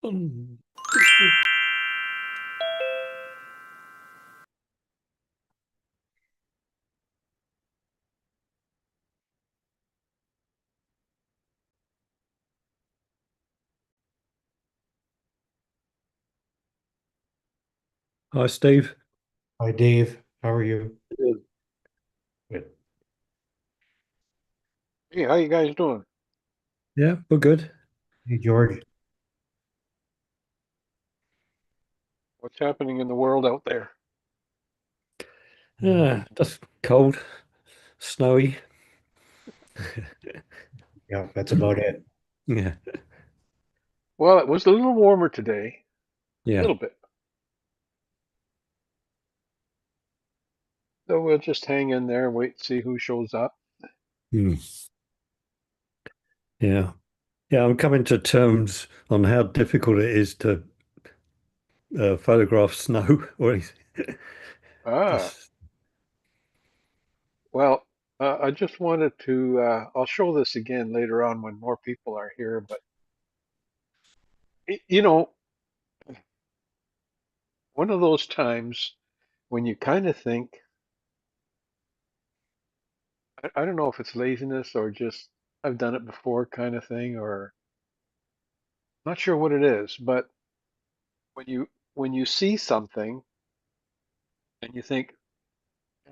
Um, Hi, Steve. Hi, Dave. How are you? Good. Hey, how you guys doing? Yeah, we're good. Hey, George. What's happening in the world out there? Yeah, just cold, snowy. Yeah, that's about it. Yeah, Well, it was a little warmer today, a yeah, little bit. So we'll just hang in there and wait and see who shows up. mm, yeah, yeah. I'm coming to terms on how difficult it is to photograph snow or anything. Ah, Just, well, I just wanted to, I'll show this again later on when more people are here, but you know, one of those times when you kind of think, I don't know if it's laziness or just I've done it before kind of thing, or not sure what it is, but when you see something and you think,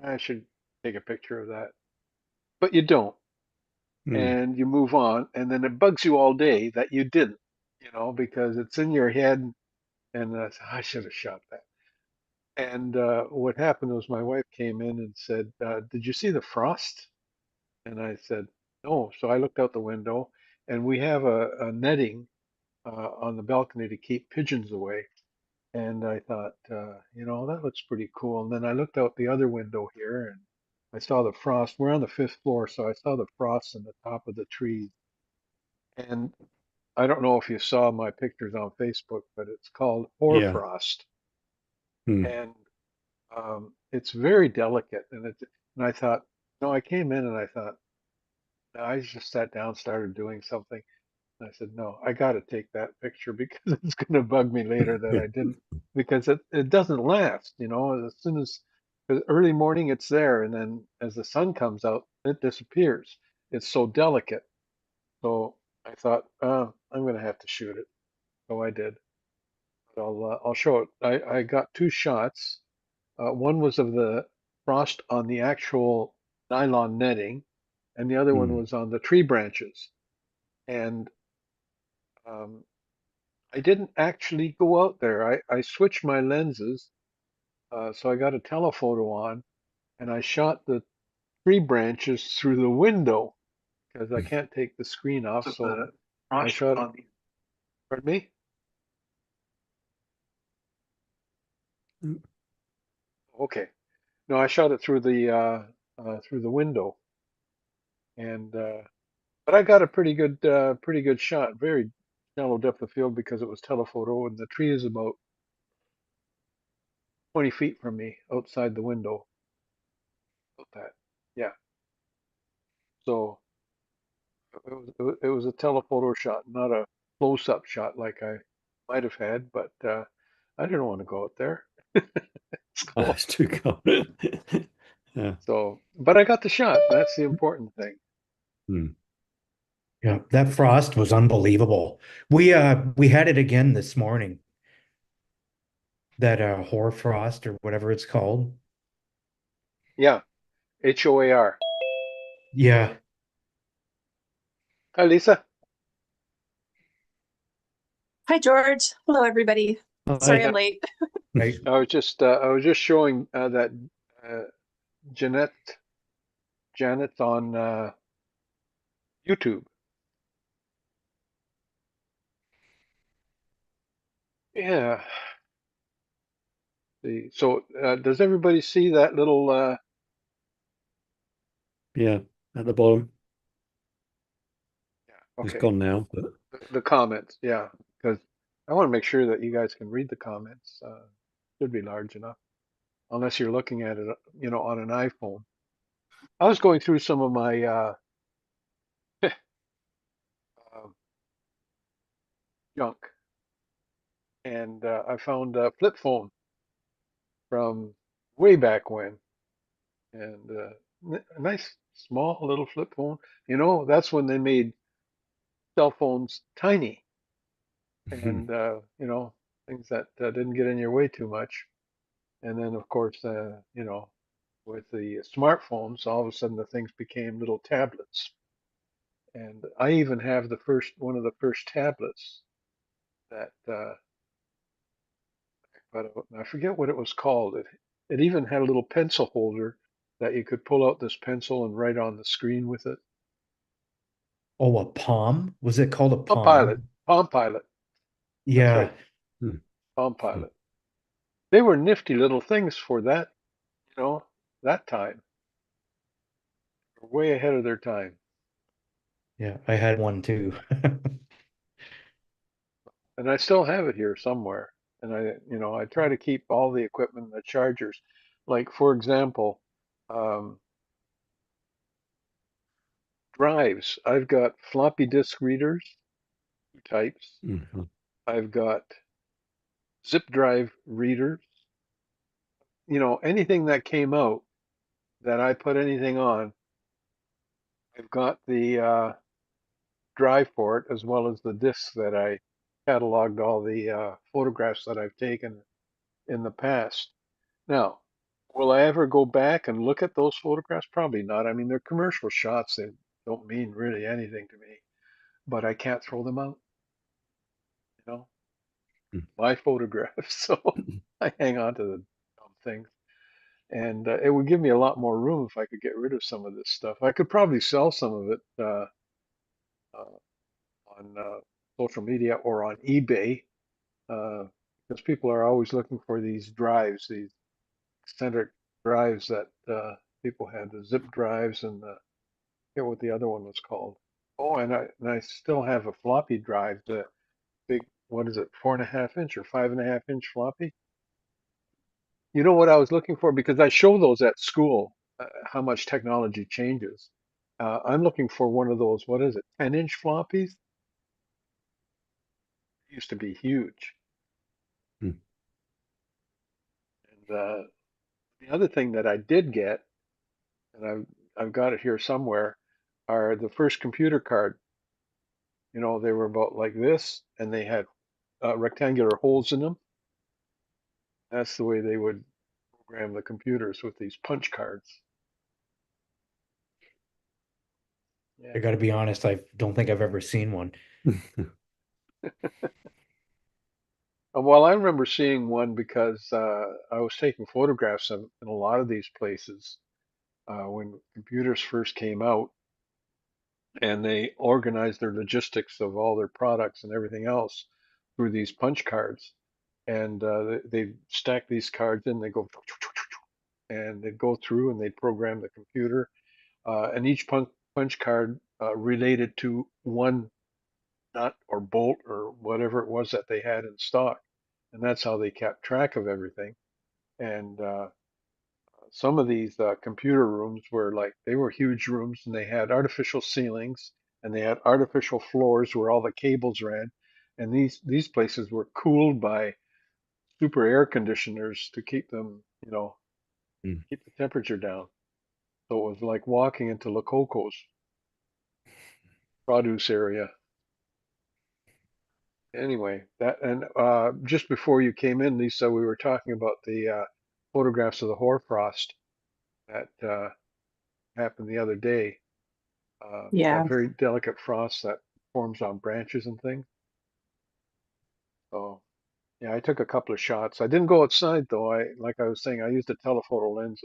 I should take a picture of that, but you don't, mm, and you move on, and then it bugs you all day that you didn't, because it's in your head, and I should have shot that. And what happened was my wife came in and said, "Did you see the frost?" And I said, "No." So I looked out the window, and we have a netting on the balcony to keep pigeons away. And I thought, that looks pretty cool. And then I looked out the other window here and I saw the frost. We're on the fifth floor, so I saw the frost in the top of the trees. And I don't know if you saw my pictures on Facebook, but it's called yeah, hoarfrost. mm, And it's very delicate. And I thought, no, I came in and I thought, no, I just sat down, started doing something. And I said, no, I got to take that picture because it's going to bug me later that I didn't, because it doesn't last, as soon as 'cause early morning it's there. And then as the sun comes out, it disappears. It's so delicate. So I thought, I'm going to have to shoot it. So I did. But I'll show it. I got two shots. One was of the frost on the actual nylon netting, and the other one mm. was on the tree branches. And um, I didn't actually go out there. I switched my lenses, so I got a telephoto on, and I shot the tree branches through the window because I can't take the screen off. Of So the I frost shot. on the Pardon me? Okay. No, I shot it through the window, and but I got a pretty good shot. Very shallow depth of field because it was telephoto, and the tree is about 20 feet from me outside the window. About that. Yeah. So it was a telephoto shot, not a close-up shot like I might have had, but I didn't want to go out there. It's cold. It's too cold. Yeah, So, but I got the shot. That's the important thing. mm, Yeah, that frost was unbelievable. We had it again this morning, that hoar frost or whatever it's called. Yeah, HOAR. Yeah. Hi, Lisa. Hi, George. Hello, everybody. Sorry I, I'm Yeah, late. Right. I was just showing that uh, Jeanette Janet's on YouTube. Yeah. So does everybody see that little? yeah, at the bottom. Yeah. It's Okay. gone now, but The comments. Yeah, because I want to make sure that you guys can read the comments. Should be large enough, unless you're looking at it, on an iPhone. I was going through some of my um, junk, and I found a flip phone from way back when, and a nice small little flip phone. That's when they made cell phones tiny, and things that didn't get in your way too much. And then, of course, with the smartphones, all of a sudden the things became little tablets. And I even have one of the first tablets that, but I forget what it was called. It even had a little pencil holder that you could pull out this pencil and write on the screen with it. Oh, a Palm? Was it called a Palm Pilot, Palm? Palm Pilot. That's Yeah. right, Palm Pilot. They were nifty little things for you know, that time. Way ahead of their time. Yeah, I had one too. And I still have it here somewhere. And I try to keep all the equipment, the chargers. Like for example, um, drives. I've got floppy disk readers, two types. Mhm. I've got zip drive readers. Anything that came out that I put anything on, I've got the drive for it as well as the disks that I cataloged all the photographs that I've taken in the past. Now, will I ever go back and look at those photographs? Probably not. I mean, they're commercial shots. They don't mean really anything to me, but I can't throw them out, you know, my photographs. So I hang on to the dumb things. And it would give me a lot more room if I could get rid of some of this stuff. I could probably sell some of it uh, on social media or on eBay uh, because people are always looking for these drives, these eccentric drives that people had, the zip drives and the, I forget what the other one was called. Oh, and I still have a floppy drive, the big, what is it, 4.5 inch or 5.5 inch floppy. You know what I was looking for? Because I show those at school, how much technology changes. I'm looking for one of those, what is it, 10-inch floppies? It used to be huge. And the other thing that I did get, and I've got it here somewhere, are the first computer card. They were about like this, and they had rectangular holes in them. That's the way they would program the computers with these punch cards. I Yeah. gotta be honest, I don't think I've ever seen one. Well, I remember seeing one because I was taking photographs of in a lot of these places when computers first came out, and they organized their logistics of all their products and everything else through these punch cards. And they stack these cards in, they go, and they'd go through and they'd program the computer. And each punch card related to one nut or bolt or whatever it was that they had in stock. And that's how they kept track of everything. And some of these computer rooms were like, they were huge rooms and they had artificial ceilings and they had artificial floors where all the cables ran. And these places were cooled by super air conditioners to keep them, keep the temperature down. So it was like walking into Lococo's produce area. Anyway, that and just before you came in, Lisa, we were talking about the photographs of the hoarfrost that happened the other day. That Yeah. very delicate frost that forms on branches and things. So yeah, I took a couple of shots. I didn't go outside though. Like I was saying, I used a telephoto lens.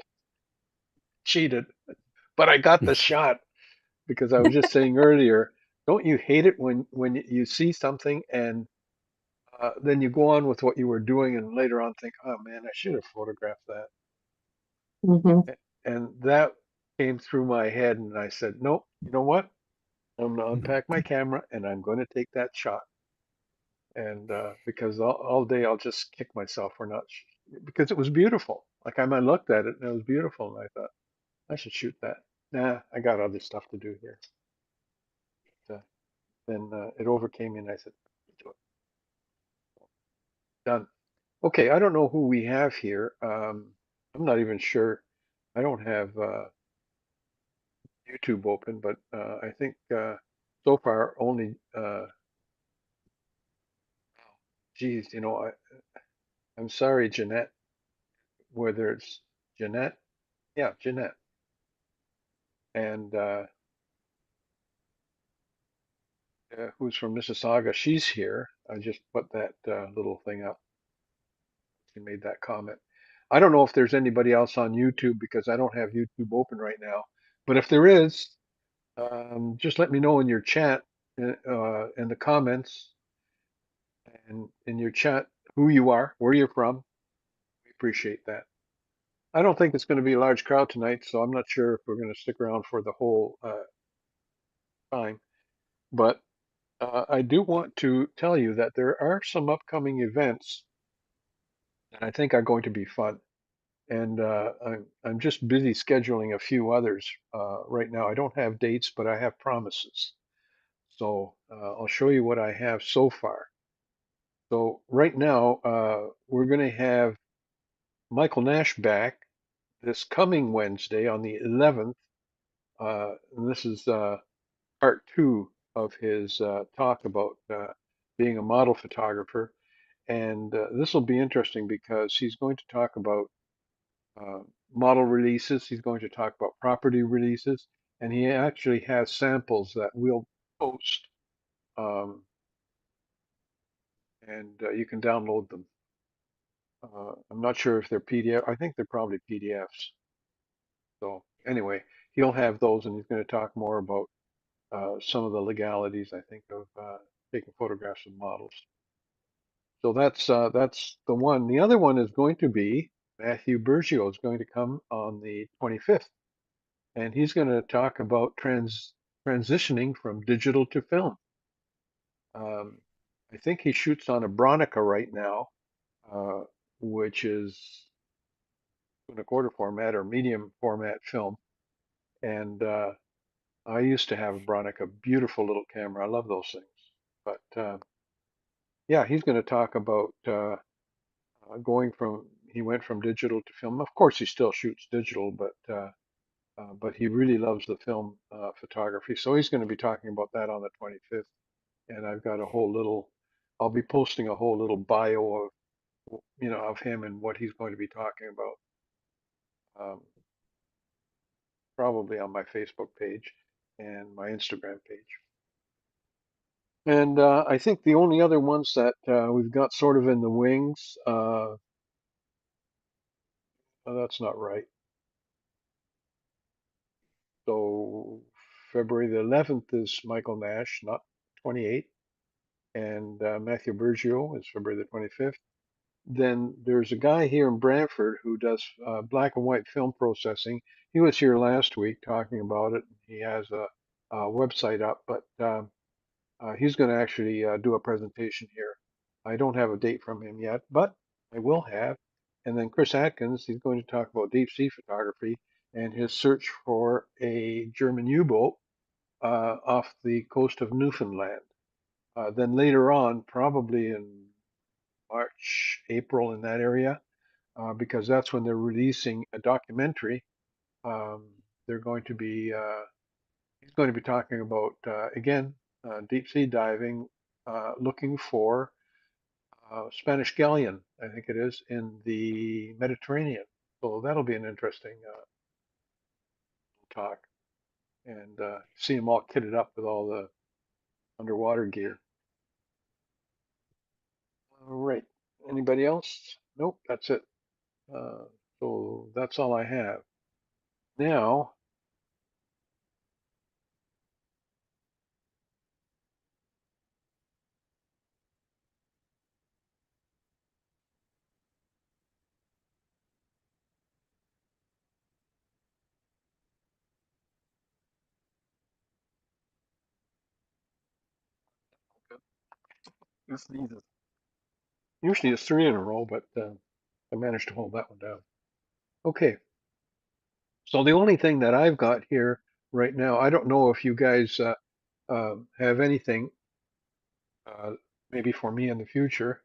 Cheated, but I got the shot because I was just saying earlier. Don't you hate it when you see something and then you go on with what you were doing, and later on think, oh man, I should have photographed that. Hmm. And that came through my head, and I said, nope, you know what? I'm going to unpack my camera and I'm going to take that shot. And because all day I'll just kick myself for not, because it was beautiful. Like I looked at it and it was beautiful, and I thought, I should shoot that. Nah, I got other stuff to do here. But, then it overcame me, and I said, do it. Done. Okay, I don't know who we have here. I'm not even sure. I don't have YouTube open, but I think so far only. Geez, I'm sorry, Jeanette. Whether it's Jeanette, yeah, Jeanette, and who's from Mississauga. She's here. I just put that little thing up. She made that comment. I don't know if there's anybody else on YouTube because I don't have YouTube open right now. But if there is, just let me know in your chat, in the comments, and in your chat who you are, where you're from. We appreciate that. I don't think it's going to be a large crowd tonight, so I'm not sure if we're going to stick around for the whole time. But I do want to tell you that there are some upcoming events that I think are going to be fun. And I'm just busy scheduling a few others right now. I don't have dates, but I have promises. So I'll show you what I have so far. So right now, we're going to have Michael Nash back this coming Wednesday on the 11th. And this is part two of his talk about being a model photographer. And this will be interesting because he's going to talk about uh, model releases. He's going to talk about property releases. And he actually has samples that we'll post. Um, and you can download them. I'm not sure if they're PDF. I think they're probably PDFs. So anyway, he'll have those, and he's going to talk more about some of the legalities, I think, of taking photographs of models. So that's the one. The other one is going to be Matthew Bergio is going to come on the 25th, and he's going to talk about transitioning from digital to film. Um, I think he shoots on a Bronica right now, uh, which is 2.25 format or medium format film. And I used to have a Bronica, beautiful little camera. I love those things. But yeah, he's going to talk about going from he went from digital to film. Of course, he still shoots digital, but he really loves the film photography. So he's going to be talking about that on the 25th. And I've got a whole little. I'll be posting a whole little bio of of him and what he's going to be talking about. Probably on my Facebook page and my Instagram page. And I think the only other ones that we've got sort of in the wings, that's not right. So February the 11th is Michael Nash, not 28th, and Matthew Bergio is February the 25th. Then there's a guy here in Brantford who does black and white film processing. He was here last week talking about it. He has a website up, but he's going to actually do a presentation here. I don't have a date from him yet, but I will have. And then Chris Atkins, he's going to talk about deep sea photography and his search for a German U-boat off the coast of Newfoundland. Then later on, probably in March, April, in that area, because that's when they're releasing a documentary. Um, they're going to be he's going to be talking about again deep sea diving, looking for Spanish galleon, I think it is, in the Mediterranean. So that'll be an interesting talk, and see them all kitted up with all the underwater gear. All right. Anybody else? Nope. That's it. Uh, so that's all I have. Now, who sneezes? Usually it's three in a row, but I managed to hold that one down. Okay. So the only thing that I've got here right now, I don't know if you guys have anything, uh, maybe for me in the future.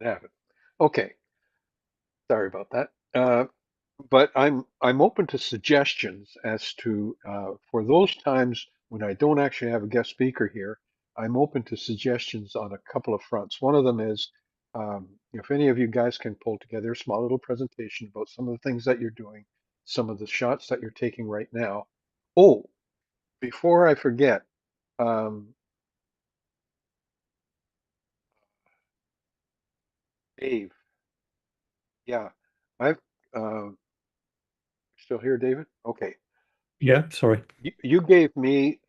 have it. Okay, sorry about that. But I'm open to suggestions as to for those times when I don't actually have a guest speaker here. I'm open to suggestions on a couple of fronts. One of them is if any of you guys can pull together a small little presentation about some of the things that you're doing, some of the shots that you're taking right now. Oh, before I forget, um, Dave, yeah, I've still here, David. Okay, Yeah, sorry. you gave me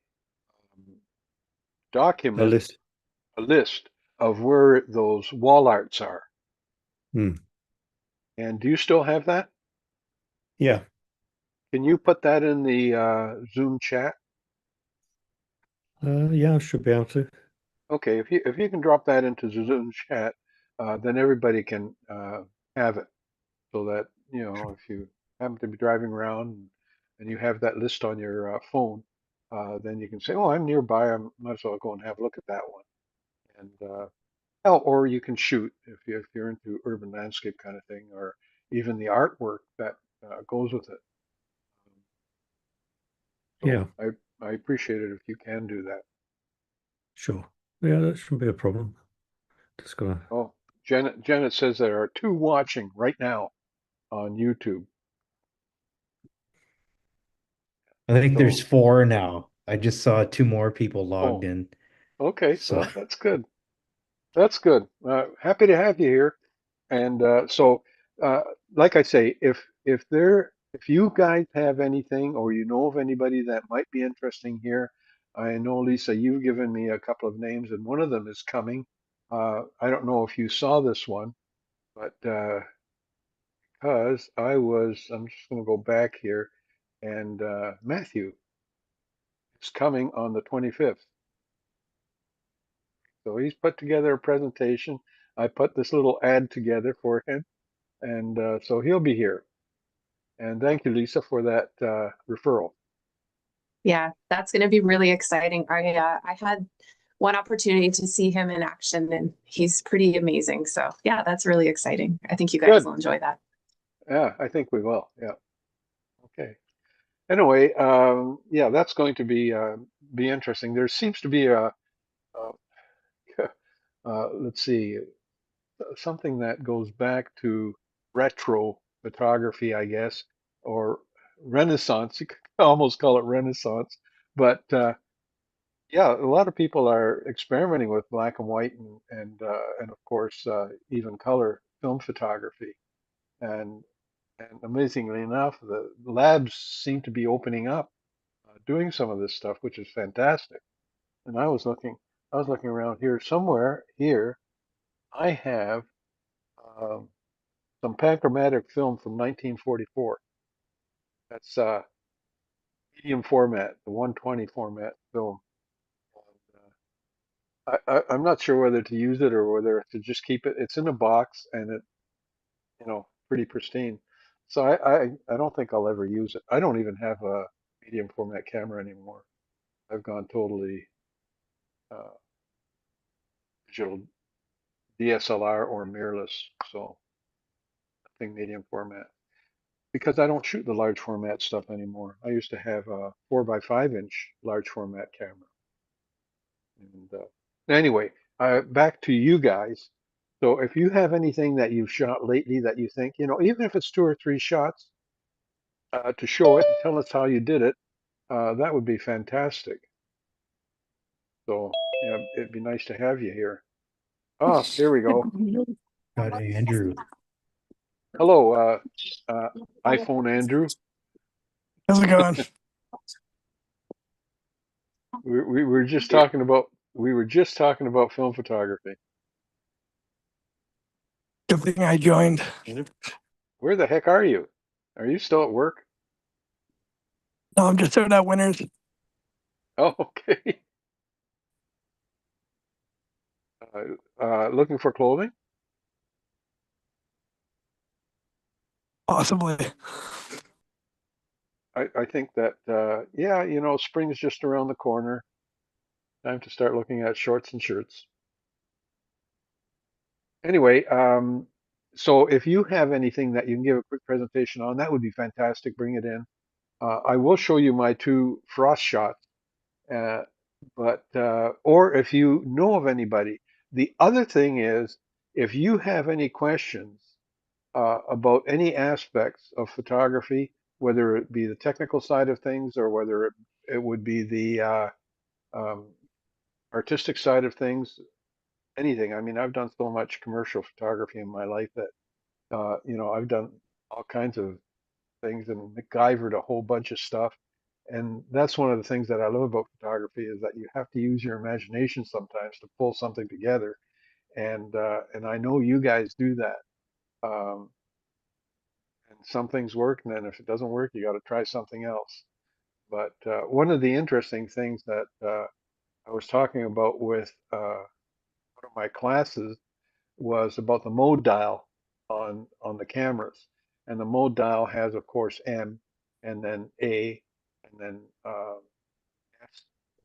um, A document list. a list of where those wall arts are. Hmm. And do you still have that? Yeah. Can you put that in the Zoom chat? Yeah, I should be able to. Okay, if you can drop that into the Zoom chat, then everybody can have it, so that if you happen to be driving around and you have that list on your phone, then you can say, "Oh, I'm nearby. I might as well go and have a look at that one." And oh, or you can shoot if you're into urban landscape kind of thing, or even the artwork that goes with it. So Yeah, I appreciate it if you can do that. sure. Yeah, that shouldn't be a problem. Just gotta. Oh, Janet says there are two watching right now on YouTube. I think there's So, four now. I just saw two more people logged oh, in. okay. So Well, that's good. That's good. Happy to have you here. And uh, like I say, if you guys have anything or you know of anybody that might be interesting here, I know Lisa, you've given me a couple of names, and one of them is coming. I don't know if you saw this one, but because I'm just going to go back here, and Matthew is coming on the 25th. So he's put together a presentation. I put this little ad together for him, and so he'll be here. And thank you, Lisa, for that referral. Yeah, that's going to be really exciting. I had one opportunity to see him in action, and he's pretty amazing. So yeah, that's really exciting. I think you guys Good. will enjoy that. Yeah, I think we will. Yeah. Okay. Anyway, yeah, that's going to be interesting. There seems to be a let's see, something that goes back to retro photography, I guess, or Renaissance. You could almost call it Renaissance. But yeah, a lot of people are experimenting with black and white and of course even color film photography. And and amazingly enough, the labs seem to be opening up, doing some of this stuff, which is fantastic. And I was looking around here somewhere here. I have um, some panchromatic film from 1944. That's medium format, the 120 format film. I'm not sure whether to use it or whether to just keep it. It's in a box and pretty pristine. So I don't think I'll ever use it. I don't even have a medium format camera anymore. I've gone totally uh, digital DSLR or mirrorless. So I think medium format because I don't shoot the large format stuff anymore. I used to have a 4 by 5 inch large format camera. And anyway, back to you guys. So if you have anything that you've shot lately that you think, even if it's two or three shots, to show it and tell us how you did it, that would be fantastic. So yeah, it'd be nice to have you here. Ah, here we go. got Andrew. Hello, uh, iPhone Andrew. How's it going? We were just talking about film photography. Good thing I joined. Where the heck are you? Are you still at work? No, I'm just out at Winners. Oh, okay. Looking for clothing? Possibly. I think that yeah, spring's just around the corner. Time to start looking at shorts and shirts. Anyway, so if you have anything that you can give a quick presentation on, that would be fantastic. Bring it in. I will show you my two frost shots, uh, but or if you know of anybody. The other thing is, if you have any questions about any aspects of photography, whether it be the technical side of things or whether it would be the um, artistic side of things, anything. I mean, I've done so much commercial photography in my life that I've done all kinds of things and MacGyvered a whole bunch of stuff. And that's one of the things that I love about photography is that you have to use your imagination sometimes to pull something together. And I know you guys do that. Um, and some things work, and then if it doesn't work, you got to try something else. But one of the interesting things that I was talking about with one of my classes was about the mode dial on the cameras. And the mode dial has, of course, M, and then A, and then S,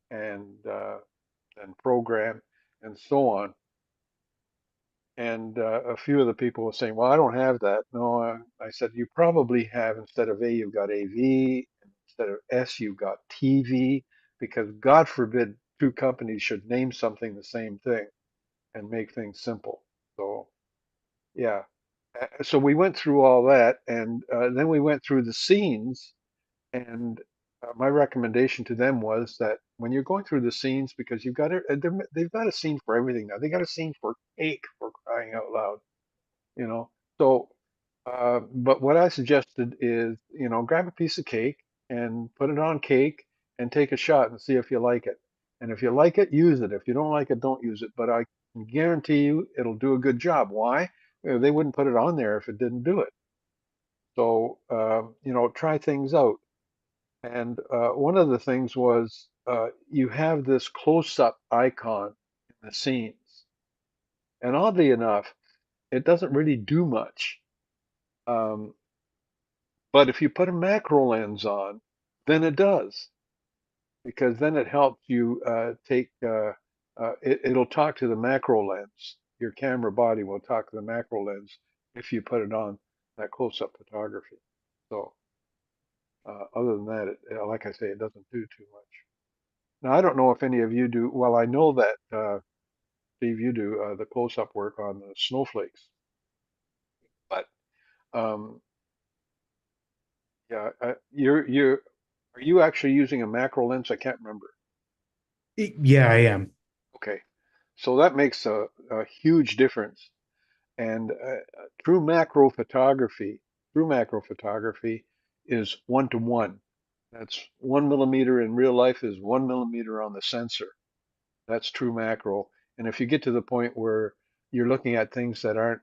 and then program, and so on. And a few of the people were saying, "Well, I don't have that." No, I said, "You probably have, instead of A, you've got AV, and instead of S, you've got TV, because God forbid two companies should name something the same thing and make things simple." So yeah. So we went through all that, and then we went through the scenes. And my recommendation to them was that when you're going through the scenes, because they've got a scene for everything now. They got a scene for cake, for crying out loud, you know. So, but what I suggested is, grab a piece of cake and put it on cake and take a shot and see if you like it. And if you like it, use it. If you don't like it, don't use it. But I can guarantee you it'll do a good job. Why? They wouldn't put it on there if it didn't do it. So, try things out. And one of the things was you have this close-up icon in the scenes. And oddly enough, it doesn't really do much. Um, but if you put a macro lens on, then it does, because then it helps you it'll talk to the macro lens. Your camera body will talk to the macro lens if you put it on that close-up photography. So other than that, like I say, it doesn't do too much. Now, I don't know if any of you do. Well, I know that Steve, you do the close-up work on the snowflakes, but um, yeah, are you actually using a macro lens? I can't remember. Yeah, I am. Okay, so that makes a huge difference. And true macro photography is 1 to 1. That's 1 millimeter in real life is 1 millimeter on the sensor. That's true macro. And if you get to the point where you're looking at things that aren't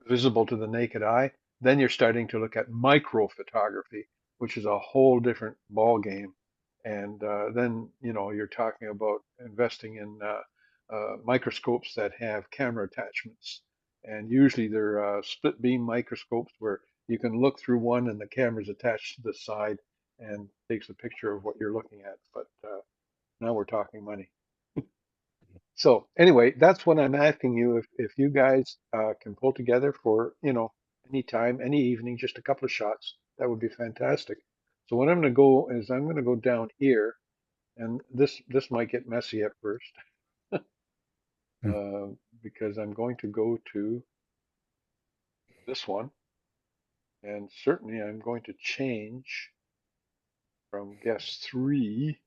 visible to the naked eye, then you're starting to look at micro photography, which is a whole different ball game. And then you're talking about investing in microscopes that have camera attachments, and usually they're split beam microscopes where you can look through one and the camera's attached to the side and takes a picture of what you're looking at. But now we're talking money. So anyway, that's what I'm asking you. If you guys can pull together for, any time, any evening, just a couple of shots, that would be fantastic. So what I'm going to go is I'm going to go down here, and this might get messy at first, Hmm. uh, because I'm going to go to this one, and certainly I'm going to change from guest 3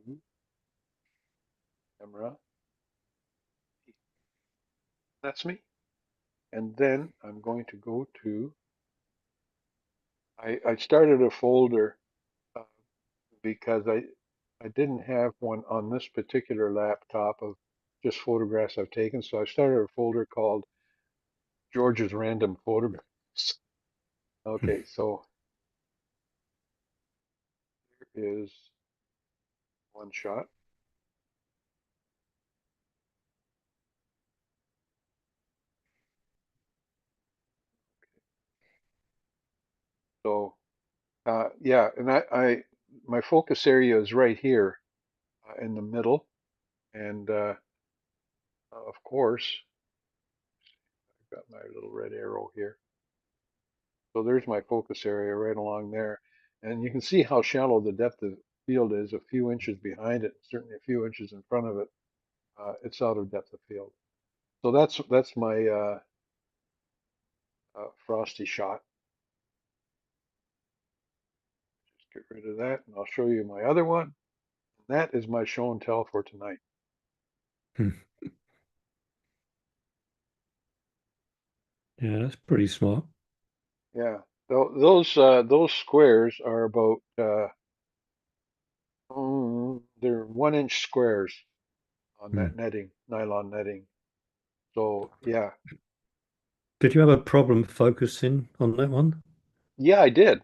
to camera. That's me. And then I'm going to go to, I started a folder uh, because I didn't have one on this particular laptop of just photographs I've taken. So I started a folder called George's Random Photographs. Okay, so here is one shot. So yeah, and my focus area is right here in the middle, and of course, I've got my little red arrow here. So there's my focus area right along there. And you can see how shallow the depth of field is, a few inches behind it, certainly a few inches in front of it. It's out of depth of field. So that's my frosty shot. Just get rid of that, and I'll show you my other one. That is my show and tell for tonight. Hmm. Yeah, that's pretty smart. Yeah, those squares are about they're 1 inch squares on Hmm. that netting, nylon netting. So yeah, Did you have a problem focusing on that one? yeah, I did.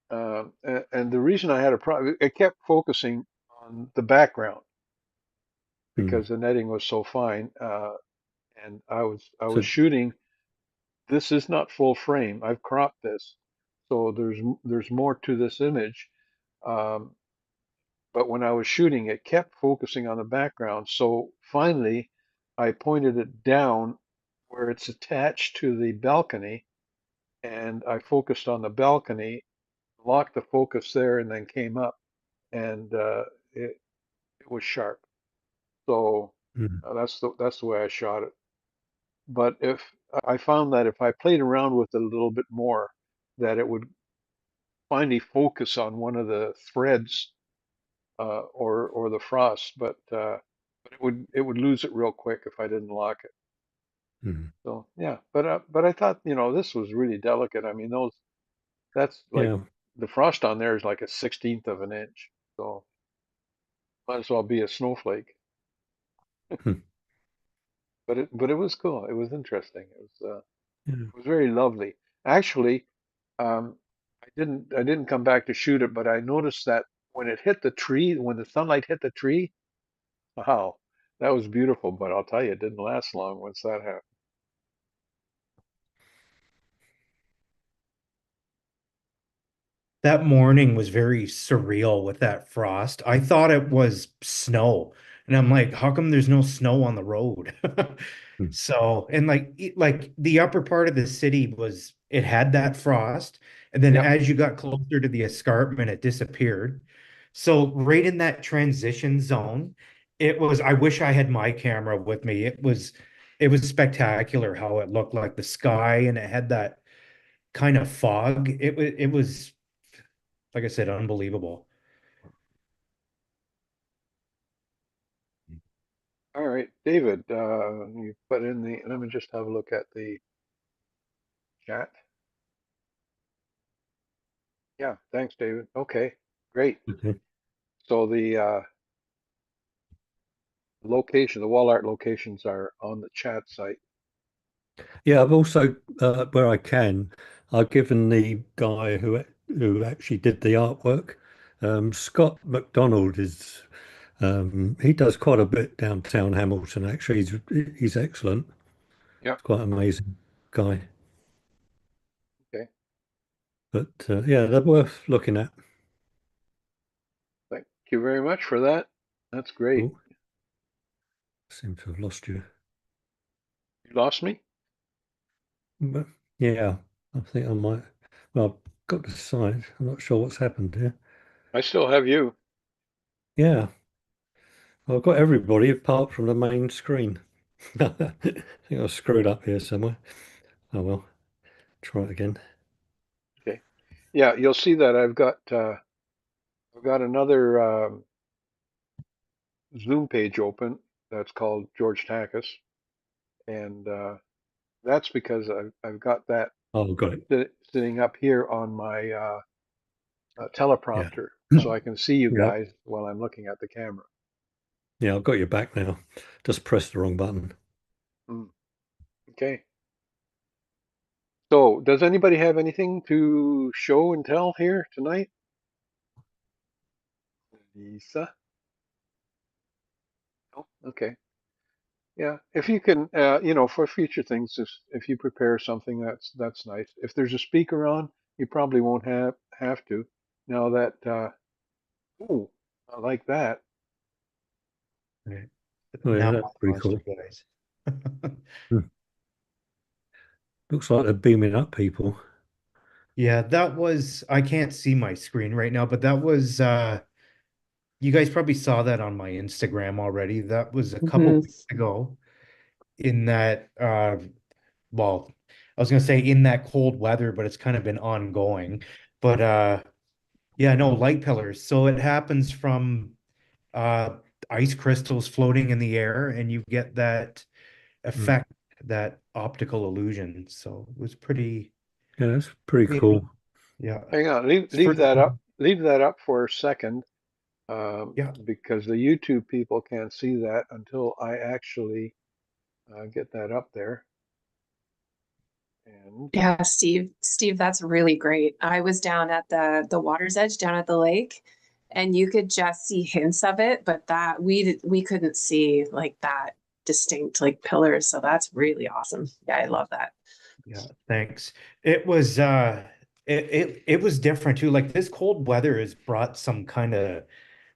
And the reason I had a problem, it kept focusing on the background Hmm. because the netting was so fine. And I was So, shooting. This is not full frame. I've cropped this, so there's more to this image. Um, but when I was shooting, it kept focusing on the background. So finally, I pointed it down where it's attached to the balcony, and I focused on the balcony, locked the focus there, and then came up, and it it was sharp. So hmm. that's the way I shot it. But if I found that if I played around with it a little bit more, that it would finally focus on one of the threads or the frost, but it would lose it real quick if I didn't lock it. Hmm. So yeah, but I thought this was really delicate. I mean that's like Yeah. the frost on there is like a 16th of an inch, so might as well be a snowflake. Hmm. But it was cool. It was interesting. Yeah. It was very lovely. Actually, um, I didn't come back to shoot it, but I noticed that when it hit the tree, when the sunlight hit the tree, wow, that was beautiful. But I'll tell you, it didn't last long once that happened. That morning was very surreal with that frost. I thought it was snow. And I'm like, how come there's no snow on the road? Hmm. So, and like the upper part of the city was it had that frost. And then Yep, as you got closer to the escarpment, it disappeared. So right in that transition zone, it was, I wish I had my camera with me. It was spectacular how it looked like the sky and it had that kind of fog. It was like I said, unbelievable. all right, David, you put in the. Let me just have a look at the chat. Yeah, thanks, David. Okay, great. Okay. So the location, the wall art locations are on the chat site. Yeah, I've also, where I can, I've given the guy who actually did the artwork, Scott McDonald is, he does quite a bit downtown Hamilton. Actually, he's excellent. Yep. He's quite an amazing guy. Okay. But yeah, they're worth looking at. Thank you very much for that. That's great. Oh, seem to have lost you. You lost me? But yeah, I think I might. Well, I've got to decide. I'm not sure what's happened here. I still have you. Yeah, well, I've got everybody apart from the main screen. I think I screwed up here somewhere. Oh well, try it again. Okay. Yeah, you'll see that I've got another Zoom page open that's called George Takis, and that's because I've got that Oh, got it. sitting up here on my Yeah. teleprompter, so I can see you Yeah. guys while I'm looking at the camera. Yeah, I've got your back now. Just pressed the wrong button. Mm, okay. So, does anybody have anything to show and tell here tonight? Lisa? No? Okay. Yeah. If you can, for future things, if you prepare something, that's nice. If there's a speaker on, you probably won't have to. Now that, ooh, I like that. Yeah. Oh yeah, Now that's I pretty lost you cool. guys. Hmm. Looks like they're beaming up people. Yeah, that was, I can't see my screen right now, but that was you guys probably saw that on my Instagram already. That was a couple Mhm. weeks ago in that well, I was gonna say in that cold weather, but it's kind of been ongoing. But yeah, no, light pillars. So it happens from uh ice crystals floating in the air, and you get that Hmm. effect, that optical illusion. So it was Yeah, that's pretty pretty cool. yeah. Hang on, It's leave first that up. time. Leave that up for a second, Yeah. because the YouTube people can't see that until I actually get that up there. And Yeah, Steve, that's really great. I was down at the water's edge down at the lake, and you could just see hints of it, but that we couldn't see like that distinct like pillars. So that's really awesome. Yeah, I love that. Yeah, thanks. It was it was different too. Like this cold weather has brought some kind of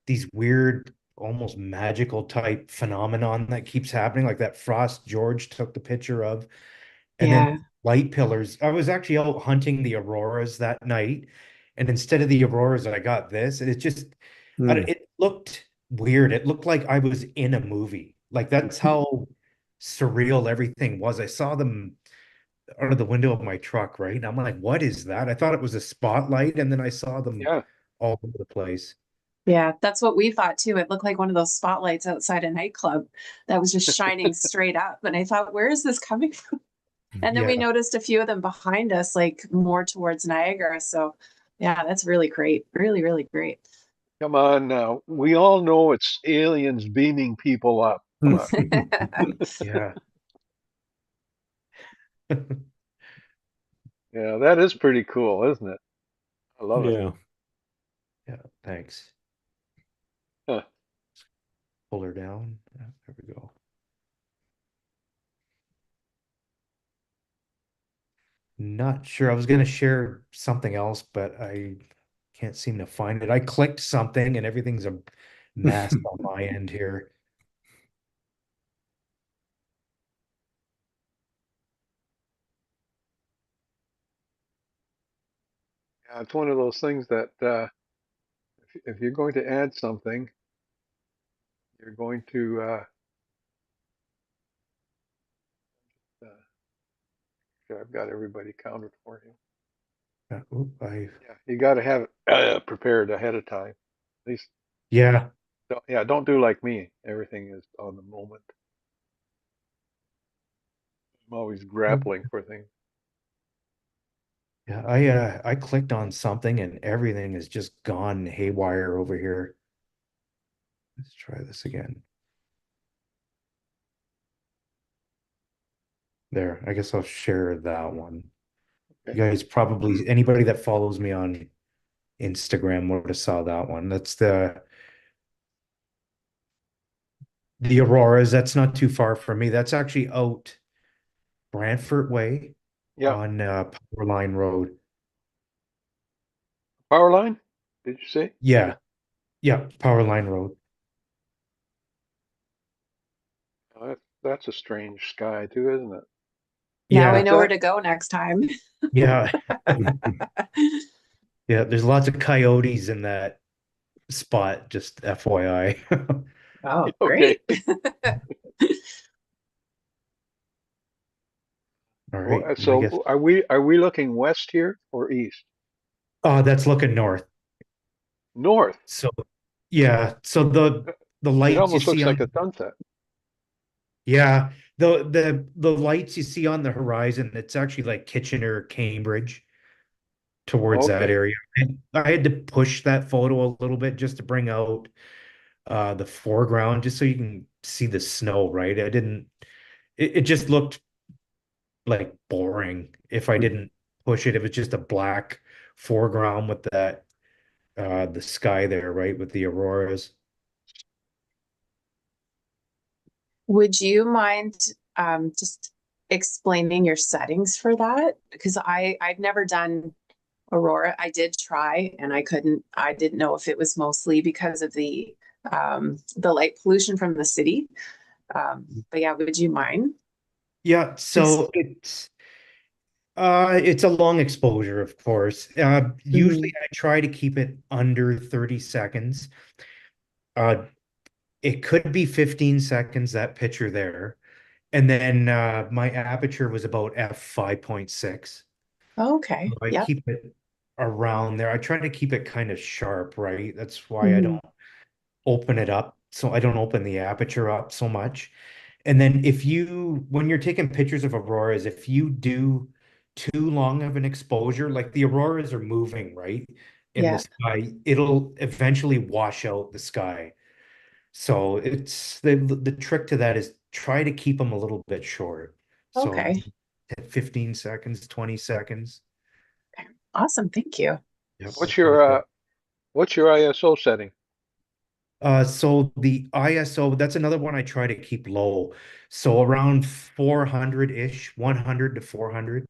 these weird, almost magical type phenomenon that keeps happening, like that frost George took the picture of. And then Yeah. light pillars. I was actually out hunting the auroras that night, and instead of the auroras, I got this, and it just Hmm. it looked weird. It looked like I was in a movie. Like that's how surreal everything was. I saw them out of the window of my truck, right? And I'm like, what is that? I thought it was a spotlight, and then I saw them yeah, all over the place. Yeah, that's what we thought too. It looked like one of those spotlights outside a nightclub that was just shining straight up. And I thought, where is this coming from? And then we Yeah, noticed a few of them behind us, like more towards Niagara. So yeah, that's really great. Really, really great. come on now. We all know it's aliens beaming people up. Come on. yeah. Yeah, that is pretty cool, isn't it? I love it. Yeah. Yeah, thanks. Huh. Pull her down. Yeah, there we go. Not sure. I was going to share something else, but I can't seem to find it. I clicked something and everything's a mess on my end here. Yeah, it's one of those things that if you're going to add something, you're going to uh, sure, I've got everybody counted for you. I Yeah, you got to have it prepared ahead of time. At least, yeah, yeah, don't do like me. Everything is on the moment. I'm always grappling for things. yeah, I clicked on something and everything is just gone haywire over here. Let's try this again. There, I guess I'll share that one. You Okay. guys probably anybody that follows me on Instagram would have saw that one. That's the Auroras. That's not too far from me. That's actually out Brantford Way Yeah. on Power Line Road. Power line? Did you say? Yeah, yeah, Power Line Road. Oh, that's a strange sky too, isn't it? Now we Yeah, What's know where that? to go next time. yeah, yeah. There's lots of coyotes in that spot. Just FYI. Oh, Okay. great. All Well, right, I guess. so are we looking west here or east? Oh, that's looking north. North. So yeah, so the It lights you almost see looks like on a sunset. yeah the lights you see on the horizon. It's actually like Kitchener, Cambridge, towards that Okay. area. And I had to push that photo a little bit just to bring out the foreground, just so you can see the snow, right? I didn't. It just looked like boring if I didn't push it. It was just a black foreground with that the sky there, right, with the auroras. Would you mind just explaining your settings for that? Because I've never done Aurora. I did try and I didn't know if it was mostly because of the light pollution from the city. But yeah, would you mind? Yeah, It's so it's a long exposure, of course. Usually mhm, I try to keep it under 30 seconds. Uh, it could be 15 seconds, that picture there. And then my aperture was about f5.6. okay. I Yep. keep it around there. I try to keep it kind of sharp, right? That's why I don't Mhm. open it up. So I don't open the aperture up so much. And then when you're taking pictures of auroras, if you do too long of an exposure, like the auroras are moving, right? In the Yeah. sky, it'll eventually wash out the sky. So it's the trick to that is try to keep them a little bit short. So Okay. at 15 seconds, 20 seconds. Okay. Awesome. Thank you. Yep, What's that's your really good. what's your ISO setting? So the ISO, that's another one I try to keep low. So around 400-ish, 100 to 400.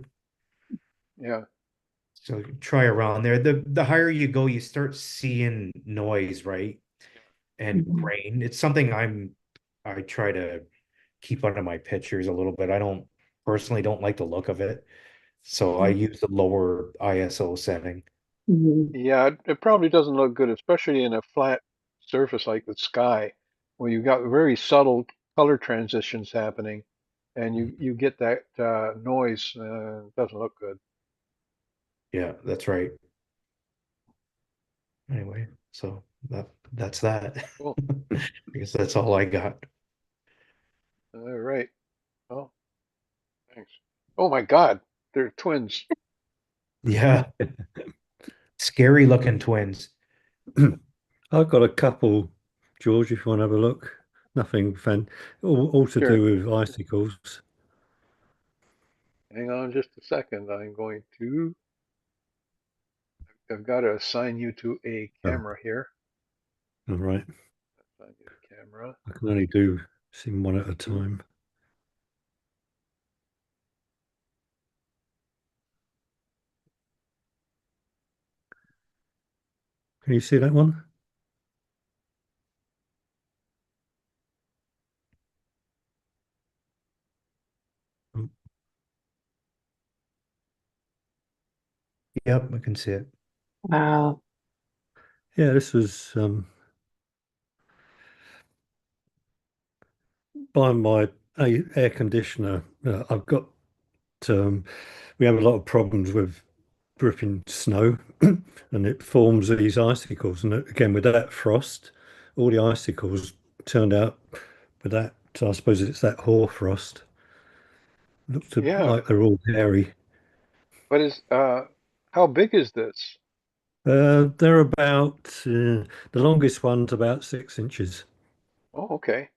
Yeah. So try around there. The higher you go, you start seeing noise, right? And Mhm. grain. It's something I try to keep under my pictures a little bit. I don't personally don't like the look of it. So I use the lower ISO setting. Mhm. Yeah, it probably doesn't look good, especially in a flat surface like the sky, where you've got very subtle color transitions happening, and you get that noise. It doesn't look good. Yeah, that's right. Anyway, so that's that. Cool. I guess that's all I got. All right. Oh, thanks. Oh my God, they're twins. Yeah, scary looking twins. I've got a couple, George, if you want to have a look. Nothing fan, all to Sure. do with icicles. Hang on just a second. I'm going to. I've got to assign you to a Oh, camera here. all right. Assign you to camera. I can only do see one at a Two. time. Can you see that one? Oh, Yep, I can see it. Wow. yeah, this was by my air conditioner. I've got we have a lot of problems with dripping snow, and it forms these icicles. And again, with that frost, all the icicles turned out with that. I suppose it's that hoarfrost. Looked Yeah, like they're all hairy. but is how big is this? They're about the longest one's about 6 inches. Oh, okay.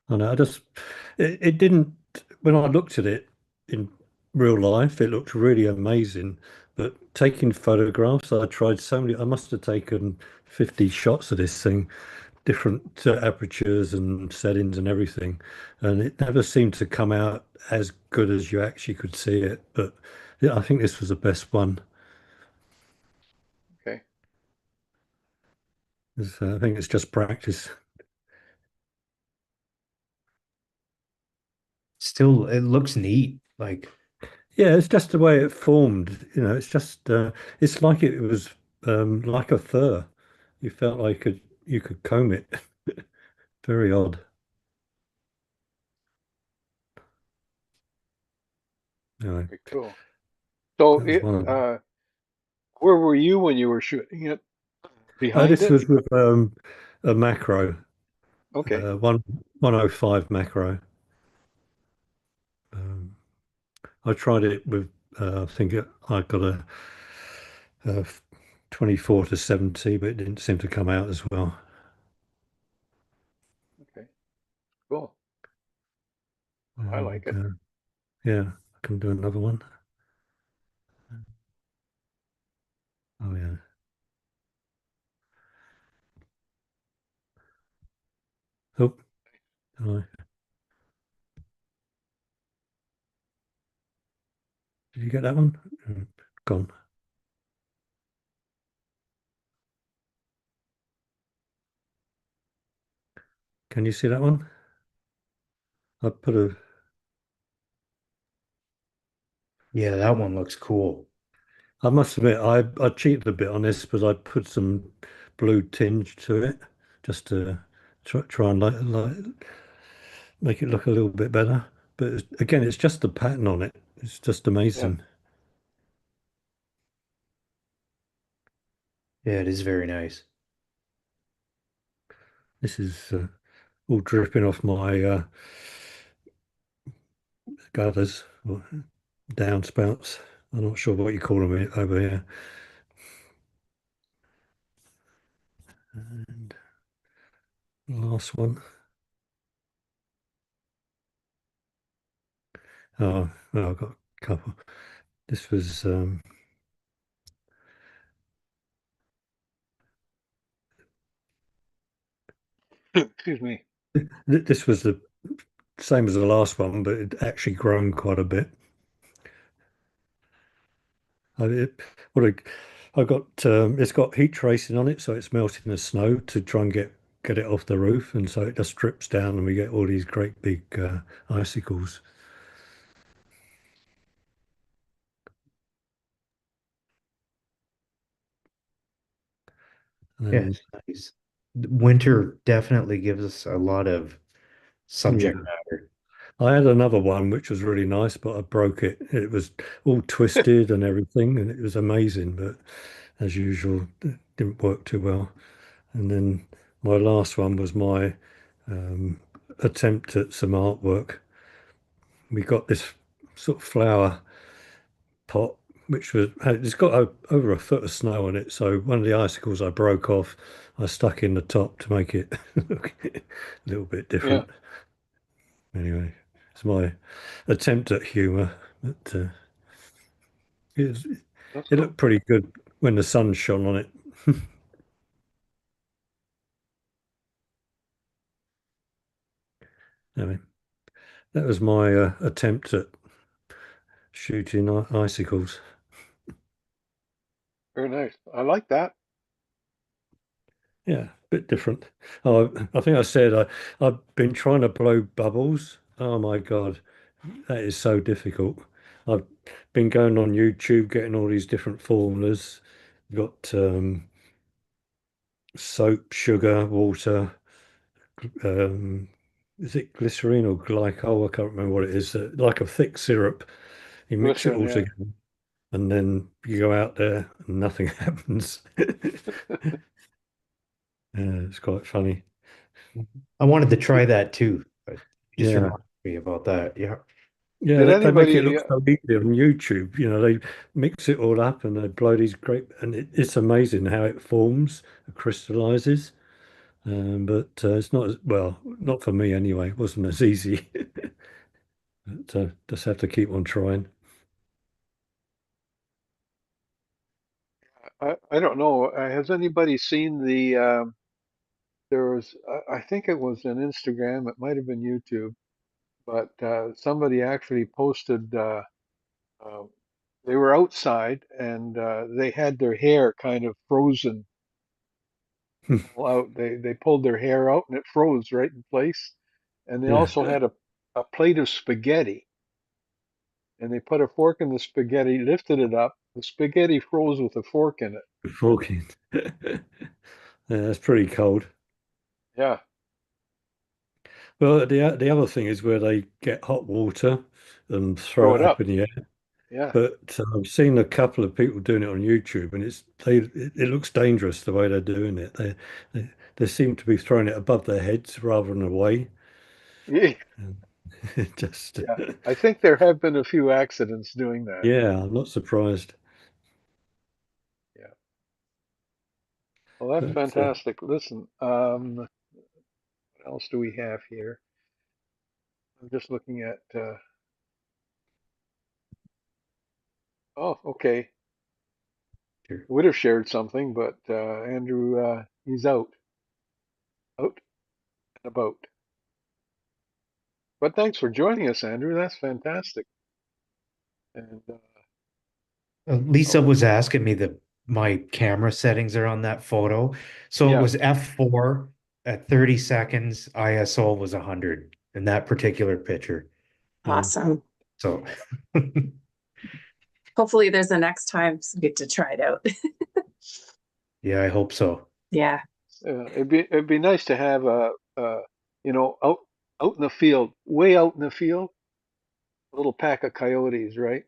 I know. It didn't, when I looked at it in real life, it looked really amazing. But taking photographs, I tried so many, I must have taken 50 shots of this thing, different apertures and settings and everything. And it never seemed to come out as good as you actually could see it. But yeah, I think this was the best one. Okay. I think it's just practice. Still, it looks neat. Like, Yeah, it's just the way it formed. It's just it's like it was like a fur. You felt like you could comb it. Very odd. Anyway, Very cool. So that was one of them. where were you when you were shooting it? Behind This it? was with a macro, Okay. 105 macro. Um, I tried it with I think I got a 24 to 70, but it didn't seem to come out as well. Okay. Cool. I And like it. yeah, I can do another one. Oh yeah. Oh, oh, did you get that one? Gone. Can you see that one? I put a Yeah, that one looks cool. I must admit, I cheated a bit on this, but I put some blue tinge to it just to try and make it look a little bit better. But again, it's just the pattern on it. It's just Yeah. amazing. Yeah, it is very nice. This is all dripping off my gutters or downspouts. I'm not sure what you call them over here. And last one. Oh, I've got a couple. This was Excuse me. this was the same as the last one, but it actually grown quite a bit. I, it, what I got it's got heat tracing on it, so it's melting the snow to try and get it off the roof, and so it just drips down, and we get all these great big icicles. Yeah, And it's nice. Winter definitely gives us a lot of subject yeah, matter. I had another one which was really nice, but I broke it. It was all twisted and everything, and it was amazing, but as usual, it didn't work too well. And then my last one was my um, attempt at some artwork. We got this sort of flower pot, which it's got over a foot of snow on it. So one of the icicles I broke off, I stuck in the top to make it look a little bit Yeah, different. Anyway, it's my attempt at humour. But it, that's it cool. looked pretty good when the sun shone on it. Anyway, that was my attempt at shooting icicles. Very nice. I like that. Yeah, a bit different. Oh, I think I said I've been trying to blow bubbles. Oh my God, that is so difficult. I've been going on YouTube, getting all these different formulas. Got soap, sugar, water. Um, is it glycerine or glycol? I can't remember what it is. Like a thick syrup. You mix it Glycerin, all yeah. together, and then you go out there, and nothing happens. Yeah, it's quite funny. I wanted to try that too, but you just Yeah. reminded me about that. Yeah. Yeah, Did they make it anybody? look so easy on YouTube. They mix it all up and they blow these great, and it's amazing how it forms, it crystallizes. But it's not as well, not for me anyway. It wasn't as easy. But just have to keep on trying. I don't know. Has anybody seen the? There was. I think it was an Instagram. It might have been YouTube, but somebody actually posted. Uh, they were outside and they had their hair kind of frozen all out. They pulled their hair out and it froze right in place. And they Yeah, also had a plate of spaghetti. And they put a fork in the spaghetti, lifted it up. The spaghetti froze with a fork in it. forking. Yeah, that's pretty cold. Yeah, Well, the other thing is where they get hot water and throw throw it it up up. in the air. Yeah. But I've seen a couple of people doing it on YouTube, and it looks dangerous the way they're doing it. They seem to be throwing it above their heads rather than away. Yeah. And just Yeah. I think there have been a few accidents doing that. yeah, I'm not surprised. Yeah. Well, that's But fantastic. Listen, what else do we have here? I'm just looking at, oh, okay. Sure. Would have shared something, but Andrew, he's out and about. But thanks for joining us, Andrew. That's fantastic. And Lisa oh, was asking me that my camera settings are on that photo. So it yeah, was f4 at 30 seconds, ISO was 100. in that particular picture. Awesome. So Hopefully there's a next time so we get to try it out. yeah, I hope so. Yeah. It'd be nice to have out in the field, way out in the field, a little pack of coyotes, right?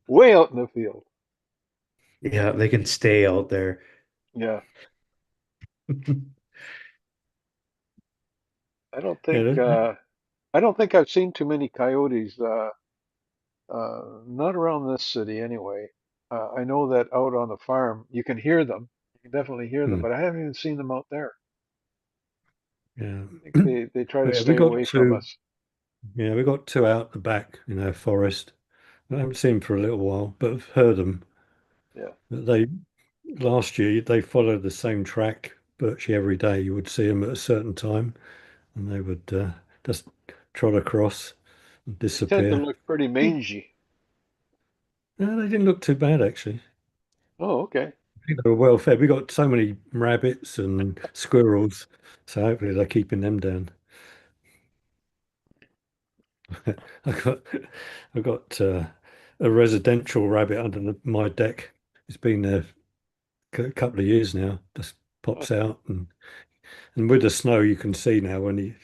Way out in the field. Yeah, they can stay out there. Yeah, I don't Yeah, think I don't think I've seen too many coyotes. Not around this city anyway. I know that out on the farm you can hear them. You can definitely hear them, mm, but I haven't even seen them out there. yeah. I think they try to Yeah, we stay got away from two. us. Yeah, we got two out the back in our forest. I haven't seen them for a little while, but I've heard them. Yeah. But they last year they followed the same track virtually every day. You would see them at a certain time, and they would just trot across and They tend to disappear. look pretty mangy. No, they didn't look too bad actually. Oh, okay. I think they were well fed. We got so many rabbits and squirrels, so hopefully they're keeping them down. I got I got a residential rabbit under my deck. It's been there a couple of years now. Just Oh, pops out, and with the snow, you can see now when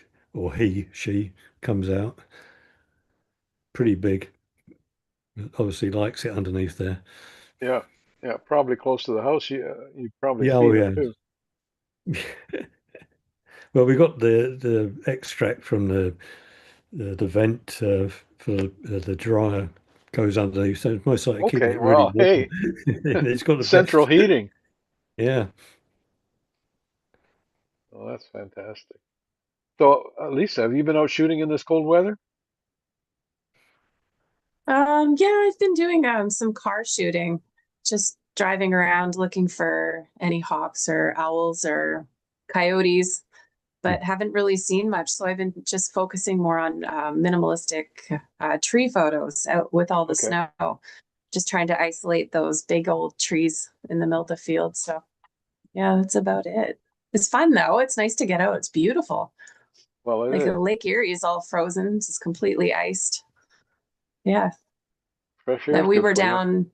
she comes out. Pretty big. Obviously likes it underneath there. yeah. Yeah. Probably close to the house. You probably Yeah, oh feed them yeah. too. Well, we got the extract from the vent for the dryer goes underneath, so it's most likely keeping Okay. it really Well, warm. hey, It's got the central best. heating. Yeah. Oh, that's fantastic. So, Lisa, have you been out shooting in this cold weather? Yeah, I've been doing some car shooting, just driving around looking for any hawks or owls or coyotes, but haven't really seen much. So I've been just focusing more on minimalistic tree photos out with all the Okay. snow, just trying to isolate those big old trees in the middle of the field. So yeah, that's about it. It's fun though. It's nice to get out. It's beautiful. Well, it Like is. Lake Erie is all frozen, it's completely iced. Yeah. Fresh air Then is we good were for you. down,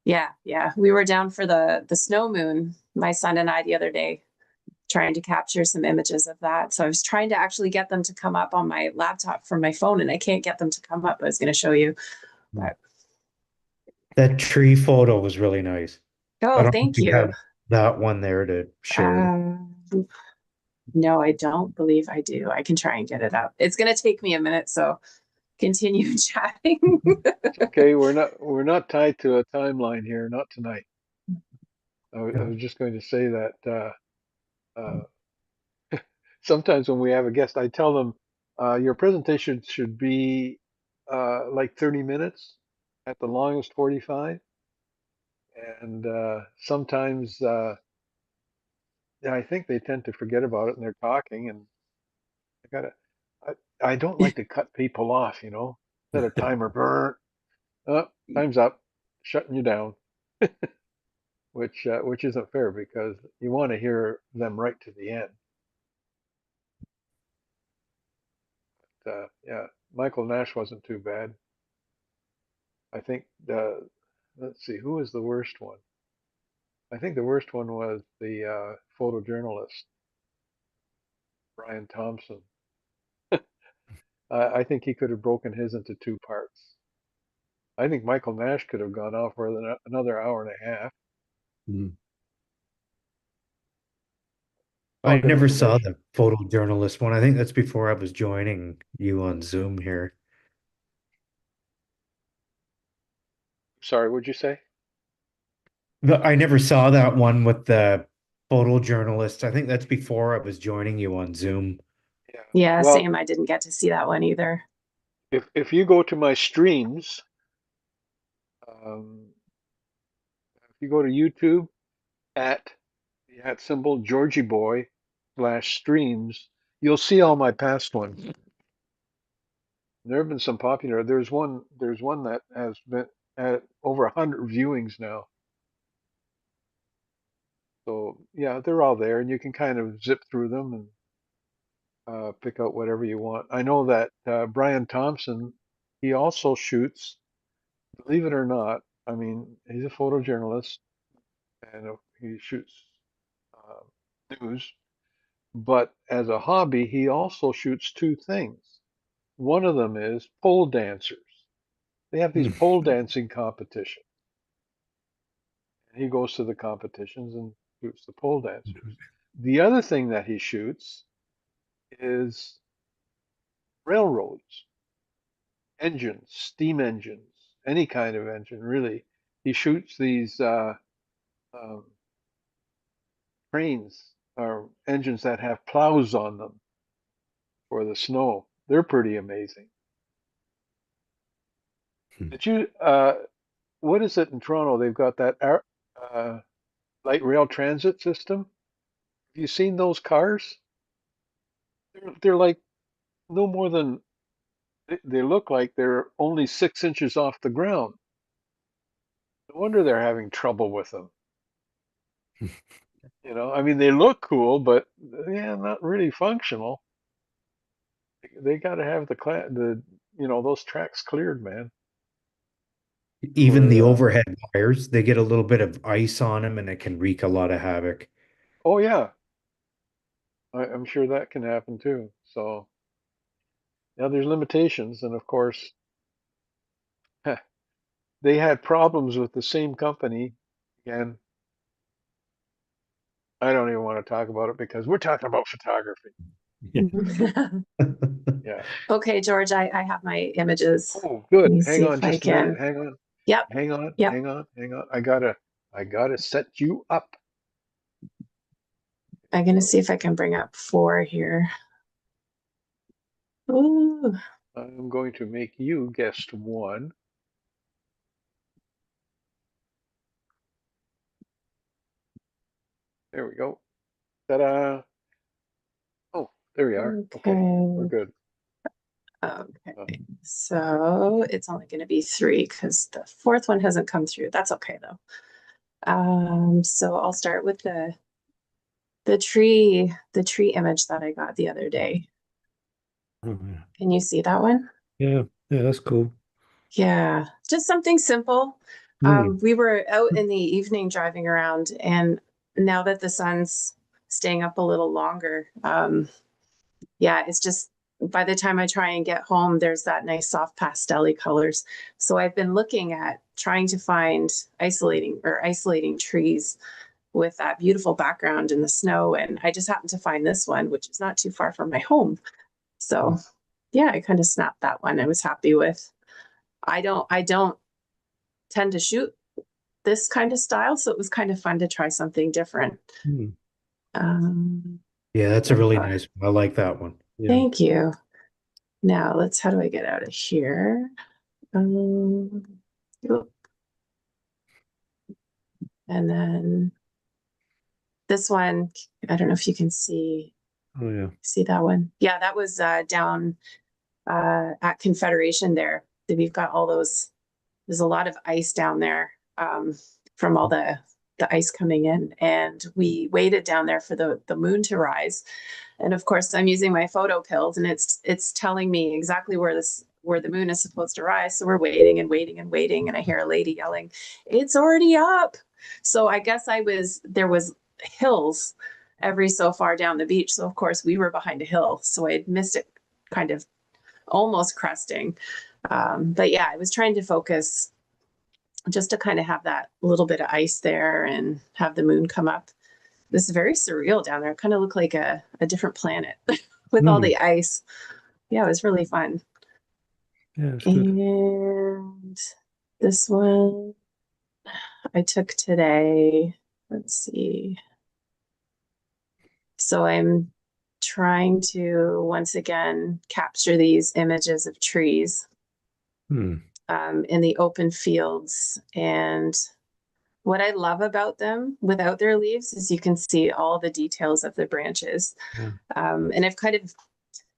yeah. We were down for the snow moon, my son and I the other day, trying to capture some images of that. So I was trying to actually get them to come up on my laptop from my phone, and I can't get them to come up. I was going to show you. But That tree photo was really nice. I oh, don't know if thank you you. have that one there to share. Um, no, I don't believe I do. I can try and get it up. It's going to take me a minute, so continue chatting. It's okay. We're not tied to a timeline here. Not tonight. I was just going to say that uh, sometimes when we have a guest, I tell them your presentation should be like 30 minutes, at the longest 45. And sometimes yeah, I think they tend to forget about it and they're talking. And I gotta, I don't like to cut people off, set a timer, burn, oh, time's up, shutting you down, which isn't fair because you want to hear them right to the end. Yeah, Michael Nash wasn't too bad. I think let's see, who was the worst one? I think the worst one was the photojournalist, Brian Thompson. I think he could have broken his into two parts. I think Michael Nash could have gone off for another hour and a half. Mm. I Found it never saw information. the photojournalist one. I think that's before I was joining you on Zoom here. Sorry, what'd you say? But I never saw that one with the photojournalist. I think that's before I was joining you on Zoom. Yeah. Yeah, Well, same. I didn't get to see that one either. if you go to my streams, um, if you go to YouTube at the at symbol Georgie Boy slash streams, you'll see all my past ones. There have been some popular. There's one that has been at over 100 viewings now. So yeah, they're all there, and you can kind of zip through them. And pick out whatever you want. I know that Brian Thompson, he also shoots, believe it or not, I mean, he's a photojournalist and he shoots news, but as a hobby, he also shoots two things. One of them is pole dancers. They have these pole dancing competitions. And he goes to the competitions and shoots the pole dancers. The other thing that he shoots is railroads, engines, steam engines, any kind of engine, really. He shoots these um, trains or engines that have plows on them for the snow. They're pretty amazing. Did you, what is it in Toronto? They've got that uh, light rail transit system. Have you seen those cars? They're like no more than, they look like they're only 6 inches off the ground. No wonder they're having trouble with them. I mean, they look cool, but yeah, not really functional. They got to have those tracks cleared, man. Even the For overhead wires, they get a little bit of ice on them and it can wreak a lot of havoc. oh yeah, I'm sure that can happen too. So yeah, there's limitations, and of course, they had problems with the same company. Again, I don't even want to talk about it because we're talking about photography. Yeah. Yeah. Okay, George, I have my images. Oh, Let good. me Hang see on if I just a minute. can. Hang on. Yep, Hang on. yep. Hang on. Hang on. I gotta set you up. I'm gonna see if I can bring up 4 here. Ooh, I'm going to make you guest one. There we go. Ta-da. Oh, there we are. Okay, we're okay. good. Okay, Uh, so it's only going to be 3 because the 4th one hasn't come through. That's okay though. So I'll start with the tree image that I got the other day. Oh, yeah. Can you see that one? Yeah, yeah, that's cool. Yeah, just something simple. We were out in the evening driving around, and now that the sun's staying up a little longer, yeah, it's just by the time I try and get home, there's that nice soft pastel colors. So I've been looking at trying to find isolating trees with that beautiful background in the snow. And I just happened to find this one, which is not too far from my home. So yeah, I kind of snapped that one. I was happy with. I don't tend to shoot this kind of style, so it was kind of fun to try something different. Mm. Yeah, that's a really uh, nice one. I like that one. Yeah. Thank you. Now how do I get out of here? Um, oop. And then this one, I don't know if you can see Oh, yeah. that one. Yeah, that was down at Confederation there. We've got all those, there's a lot of ice down there from all the ice coming in. And we waited down there for the moon to rise. And of course, I'm using my photo pills, and it's telling me exactly where the moon is supposed to rise. So we're waiting and waiting and waiting, and I hear a lady yelling, "It's already up!" So I guess there was hills every so far down the beach. So of course we were behind a hill, so I had missed it, kind of almost cresting. But yeah, I was trying to focus just to kind of have that little bit of ice there and have the moon come up. This is very surreal down there. It kind of looked like a different planet with all the ice. Yeah, it was really fun. Yeah, it's good. And this one I took today. Let's see. So I'm trying to once again capture these images of trees in the open fields. And what I love about them without their leaves is you can see all the details of the branches. Yeah. And I've kind of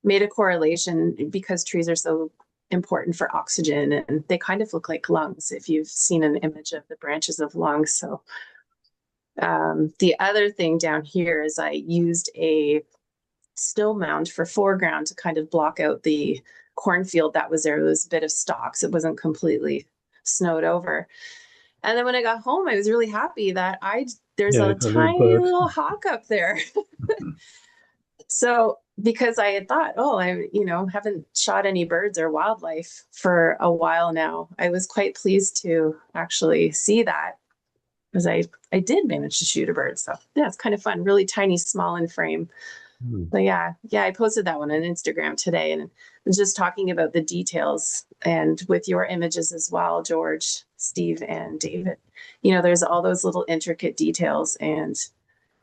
made a correlation because trees are so important for oxygen, and they kind of look like lungs if you've seen an image of the branches of lungs. So the other thing down here is I used a snow mound for foreground to kind of block out the cornfield that was there. There was a bit of stalks. It wasn't completely snowed over. And then when I got home, I was really happy that there's Yeah, a the little tiny bird. little hawk up there. So because I had thought, oh, haven't shot any birds or wildlife for a while now, I was quite pleased to actually see that because I did manage to shoot a bird. So yeah, it's kind of fun. Really tiny, small in frame. Hmm. But yeah, I posted that one on Instagram today and was just talking about the details and with your images as well, Jorj, Steve, and David. There's all those little intricate details and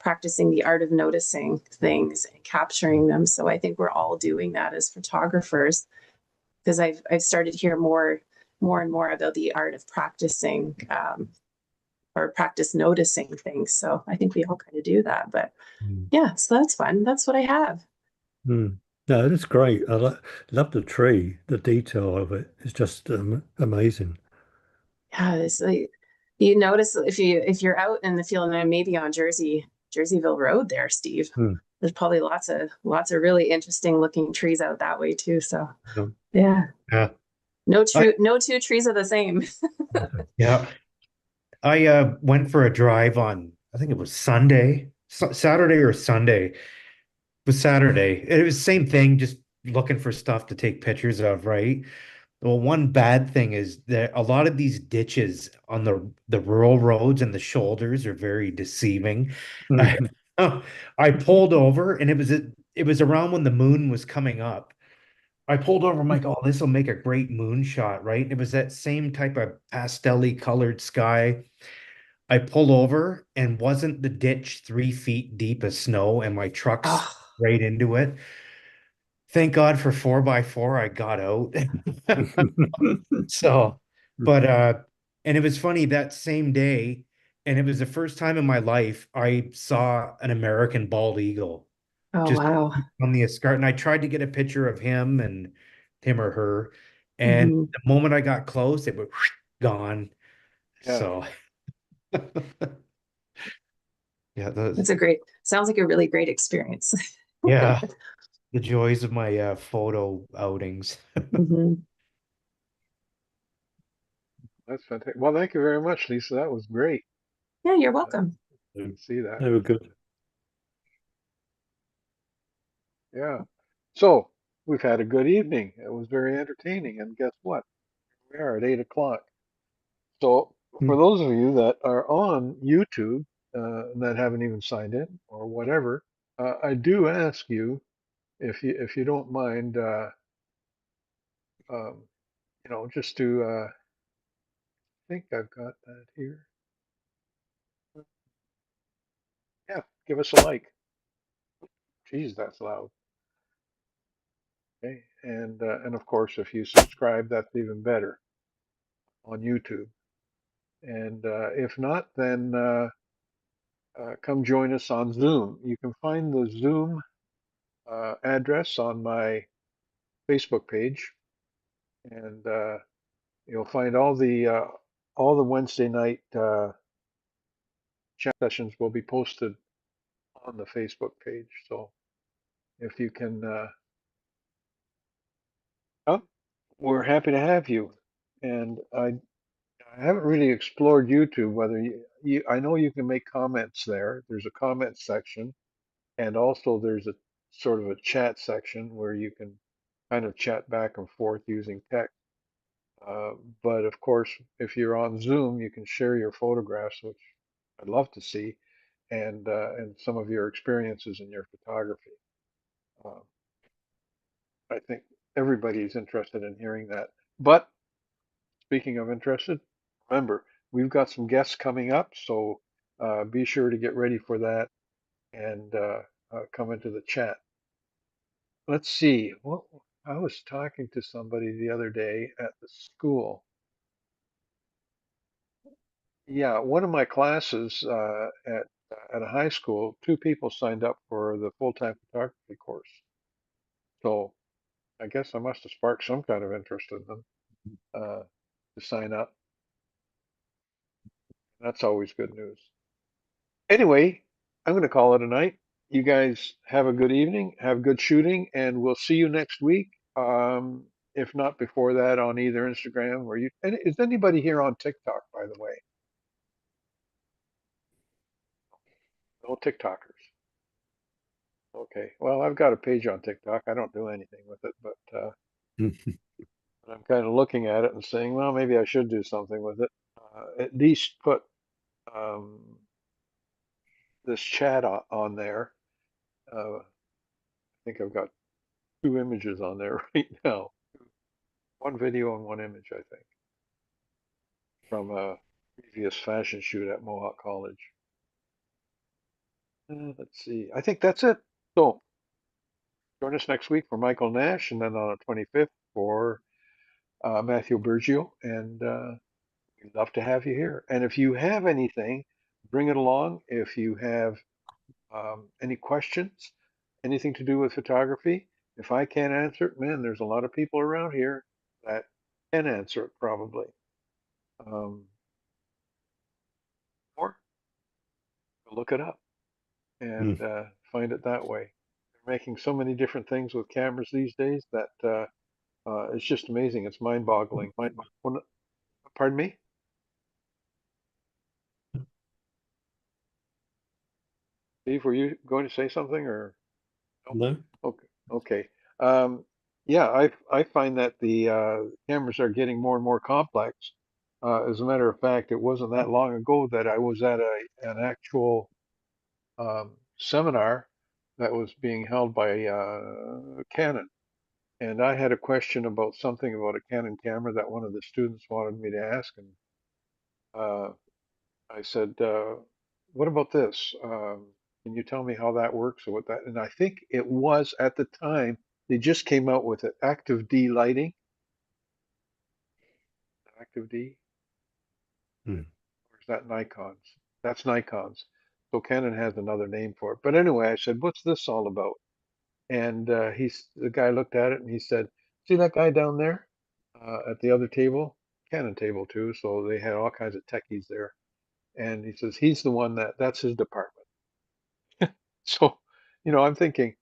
practicing the art of noticing things and capturing them. So I think we're all doing that as photographers because I've started to hear more and more about the art of practicing or practice noticing things. So I think we all kind of do that. But Hmm. yeah, so that's fun. That's what I have. Hmm. No, that's great. Love the tree. The detail of it is just amazing. Yeah, it's like you notice if you're out in the field and maybe on Jerseyville Road there, Steve. Hmm. There's probably lots of really interesting looking trees out that way too. So Yeah. yeah, Yeah. I, no two trees are the same. yeah. I went for a drive on, I think it was Sunday, Saturday or Sunday. It was Saturday. It was the same thing, just looking for stuff to take pictures of, right? Well, one bad thing is that a lot of these ditches on the rural roads and the shoulders are very deceiving. I, Hmm. I pulled over and it was around when the moon was coming up. I pulled over, I'm like, oh, this will make a great moon shot, right? It was that same type of pastel colored sky. I pulled over and wasn't the ditch 3 feet deep of snow and my truck's Oh, right into it. Thank God for 4x4, I got out. So, but and it was funny that same day, and it was the first time in my life I saw an American bald eagle oh just wow. on the escarpment. And I tried to get a picture of him or her, and Mhm. the moment I got close, it was gone. Yeah. So, yeah, Sounds like a really great experience. yeah, the joys of my photo outings. Mhm. That's fantastic. Well, thank you very much, Lisa. That was great. Yeah, you're Uh, welcome. to see that. They were good. Yeah. So we've had a good evening. It was very entertaining. And guess what? We are at 8 o'clock. So Hmm. for those of you that are on YouTube that haven't even signed in or whatever, I do ask you if you don't mind, um, just to think I've got that here. Yeah, give us a like. Geez, that's loud. Okay, and of course, if you subscribe, that's even better on YouTube. And if not, then come join us on Zoom. You can find the Zoom address on my Facebook page, and you'll find all the Wednesday night chat sessions will be posted on the Facebook page. So if you can come, we're happy to have you. And I haven't really explored YouTube. Whether I know you can make comments there. There's a comment section, and also there's a sort of a chat section where you can kind of chat back and forth using text. Uh, but of course, if you're on Zoom, you can share your photographs, which I'd love to see, and some of your experiences in your photography. Uh, I think everybody's interested in hearing that. But speaking of interested, remember we've got some guests coming up, so be sure to get ready for that and come into the chat. Let's see. Well, I was talking to somebody the other day at the school. Yeah, one of my classes at a high school, two people signed up for the full-time photography course. So I guess I must have sparked some kind of interest in them to sign up. That's always good news. Anyway, I'm going to call it a night. you guys have a good evening, have good shooting, and we'll see you next week. If not before that, on either Instagram or you. And is anybody here on TikTok, by the way? No TikTokers. Okay. Well, I've got a page on TikTok. I don't do anything with it, but I'm kind of looking at it and saying, well, maybe I should do something with it. At least put um, this chat on there. I think I've got 2 images on there right now. One video and one image, I think, from a previous fashion shoot at Mohawk College. Let's see. I think that's it. So join us next week for Michael Nash, and then on the 25th for Matthew Bergio. And we'd love to have you here. And if you have anything, bring it along. If you have any questions, anything to do with photography, if I can't answer it, man, there's a lot of people around here that can answer it probably. Or look it up and find it that way. They're making so many different things with cameras these days that it's just amazing. It's mind-boggling. Pardon me? Steve, were you going to say something or? No. Okay. Okay. Yeah, I find that the cameras are getting more and more complex. As a matter of fact, it wasn't that long ago that I was at an actual seminar that was being held by Canon, and I had a question about something about a Canon camera that one of the students wanted me to ask, and uh, I said, "What about this? Can you tell me how that works or what that?" And I think it was at the time they just came out with it, active D lighting, active D, Hmm. or is that Nikon's? That's Nikon's. So Canon has another name for it. But anyway, I said, "What's this all about?" And the guy looked at it and he said, "See that guy down there at the other table? Canon table too." So they had all kinds of techies there. And he says, "He's the one that's his department." So, I'm thinking,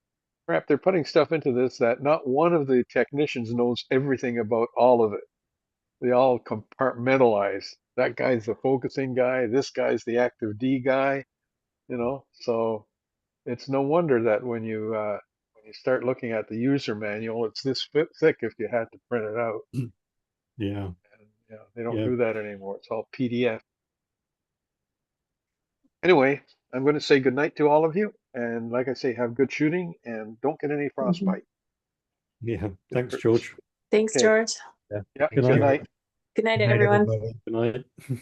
crap, they're putting stuff into this that not one of the technicians knows everything about all of it. They all compartmentalize. That guy's the focusing guy. This guy's the active D guy. So it's no wonder that when you start looking at the user manual, it's this thick if you had to print it out. Yeah. And they don't Yeah. do that anymore. It's all PDF. Anyway, I'm going to say goodnight to all of you. And like I say, have good shooting and don't get any frostbite. Yeah. Thanks, It's- George. Thanks, Okay. George. Yeah. Yeah. Good Good night. night. Good night, Good night, everyone. everybody. Good night.